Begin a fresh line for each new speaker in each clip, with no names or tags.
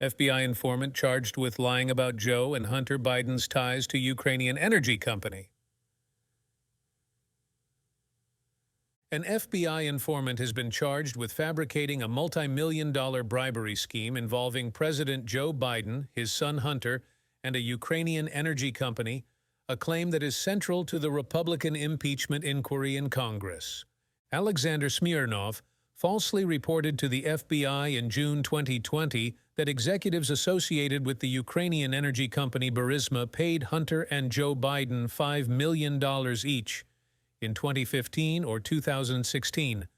FBI informant charged with lying about Joe and Hunter Biden's ties to Ukrainian energy company. An FBI informant has been charged with fabricating a multi-million-dollar bribery scheme involving President Joe Biden, his son Hunter, and a Ukrainian energy company, a claim that is central to the Republican impeachment inquiry in Congress. Alexander Smirnov falsely reported to the FBI in June 2020 that executives associated with the Ukrainian energy company Burisma paid Hunter and Joe Biden $5 million each in 2015 or 2016,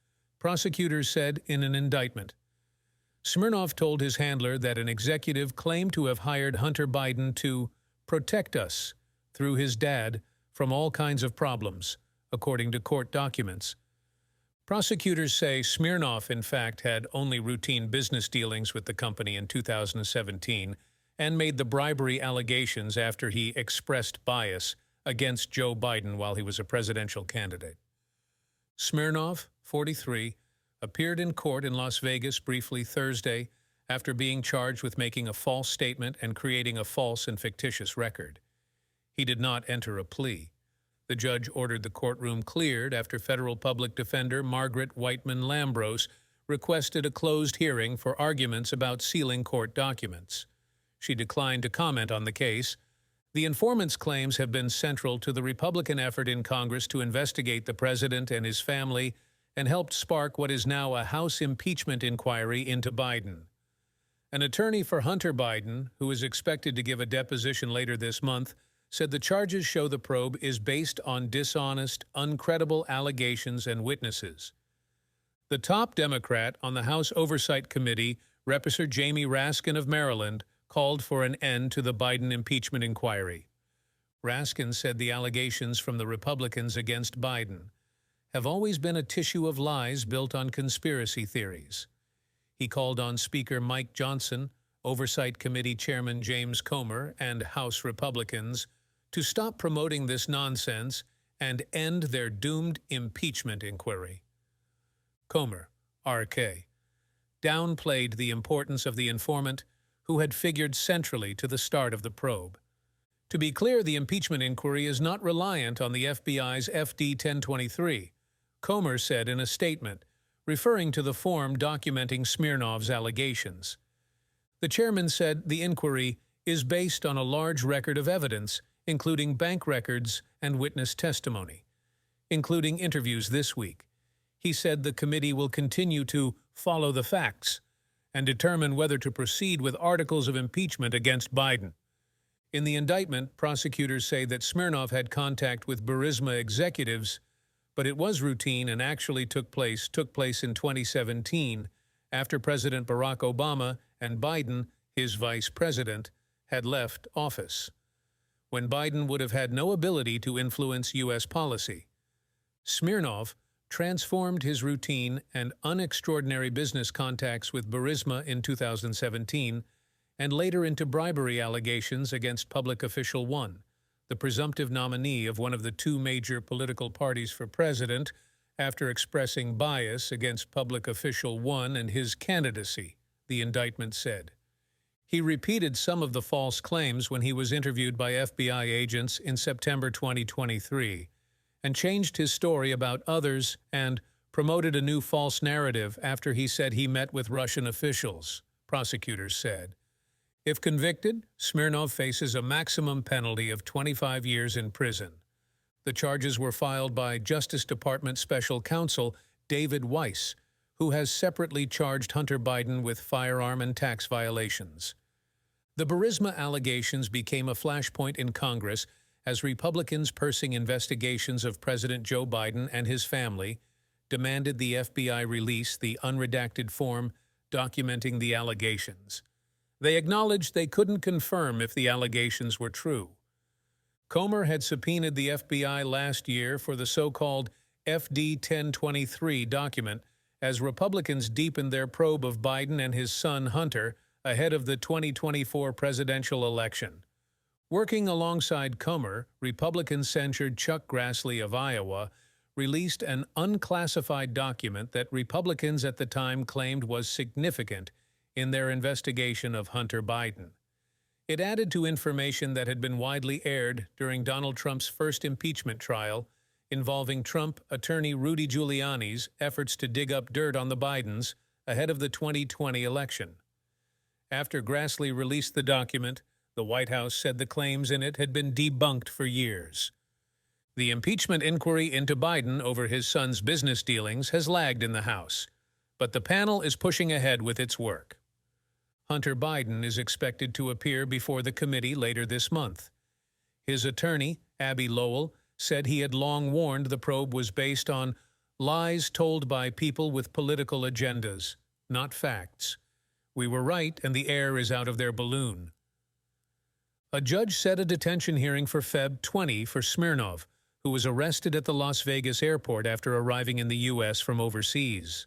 prosecutors said in an indictment. Smirnov told his handler that an executive claimed to have hired Hunter Biden to protect us, through his dad, from all kinds of problems, according to court documents. Prosecutors say Smirnov, in fact, had only routine business dealings with the company in 2017 and made the bribery allegations after he expressed bias against Joe Biden while he was a presidential candidate. Smirnov, 43, appeared in court in Las Vegas briefly Thursday after being charged with making a false statement and creating a false and fictitious record. He did not enter a plea. The judge ordered the courtroom cleared after federal public defender Margaret Whiteman-Lambros requested a closed hearing for arguments about sealing court documents. She declined to comment on the case. The informant's claims have been central to the Republican effort in Congress to investigate the president and his family and helped spark what is now a House impeachment inquiry into Biden. An attorney for Hunter Biden, who is expected to give a deposition later this month, said the charges show the probe is based on dishonest, uncredible allegations and witnesses. The top Democrat on the House Oversight Committee, Representative Jamie Raskin of Maryland, called for an end to the Biden impeachment inquiry. Raskin said the allegations from the Republicans against Biden have always been a tissue of lies built on conspiracy theories. He called on Speaker Mike Johnson, Oversight Committee Chairman James Comer, and House Republicans to stop promoting this nonsense and end their doomed impeachment inquiry. Comer, RK, downplayed the importance of the informant who had figured centrally to the start of the probe. To be clear, the impeachment inquiry is not reliant on the FBI's FD 1023, Comer said in a statement, referring to the form documenting Smirnov's allegations. The chairman said the inquiry is based on a large record of evidence, including bank records and witness testimony, including interviews this week. He said the committee will continue to follow the facts and determine whether to proceed with articles of impeachment against Biden. In the indictment, prosecutors say that Smirnov had contact with Burisma executives, but it was routine and actually took place in 2017 after President Barack Obama and Biden, his vice president, had left office, when Biden would have had no ability to influence U.S. policy. Smirnov transformed his routine and unextraordinary business contacts with Burisma in 2017 and later into bribery allegations against public official one, the presumptive nominee of one of the two major political parties for president, after expressing bias against public official one and his candidacy, the indictment said. He repeated some of the false claims when he was interviewed by FBI agents in September 2023 and changed his story about others and promoted a new false narrative after he said he met with Russian officials, prosecutors said. If convicted, Smirnov faces a maximum penalty of 25 years in prison. The charges were filed by Justice Department Special Counsel David Weiss, who has separately charged Hunter Biden with firearm and tax violations. The Burisma allegations became a flashpoint in Congress as Republicans pursing investigations of President Joe Biden and his family demanded the FBI release the unredacted form documenting the allegations. They acknowledged they couldn't confirm if the allegations were true. Comer had subpoenaed the FBI last year for the so-called FD 1023 document as Republicans deepened their probe of Biden and his son Hunter ahead of the 2024 presidential election. Working alongside Comer, Republican censured Chuck Grassley of Iowa released an unclassified document that Republicans at the time claimed was significant in their investigation of Hunter Biden. It added to information that had been widely aired during Donald Trump's first impeachment trial, involving Trump attorney Rudy Giuliani's efforts to dig up dirt on the Bidens ahead of the 2020 election. After Grassley released the document, the White House said the claims in it had been debunked for years. The impeachment inquiry into Biden over his son's business dealings has lagged in the House, but the panel is pushing ahead with its work. Hunter Biden is expected to appear before the committee later this month. His attorney, Abby Lowell, said he had long warned the probe was based on lies told by people with political agendas, not facts. We were right, and the air is out of their balloon. A judge set a detention hearing for Feb 20 for Smirnov, who was arrested at the Las Vegas airport after arriving in the U.S. from overseas.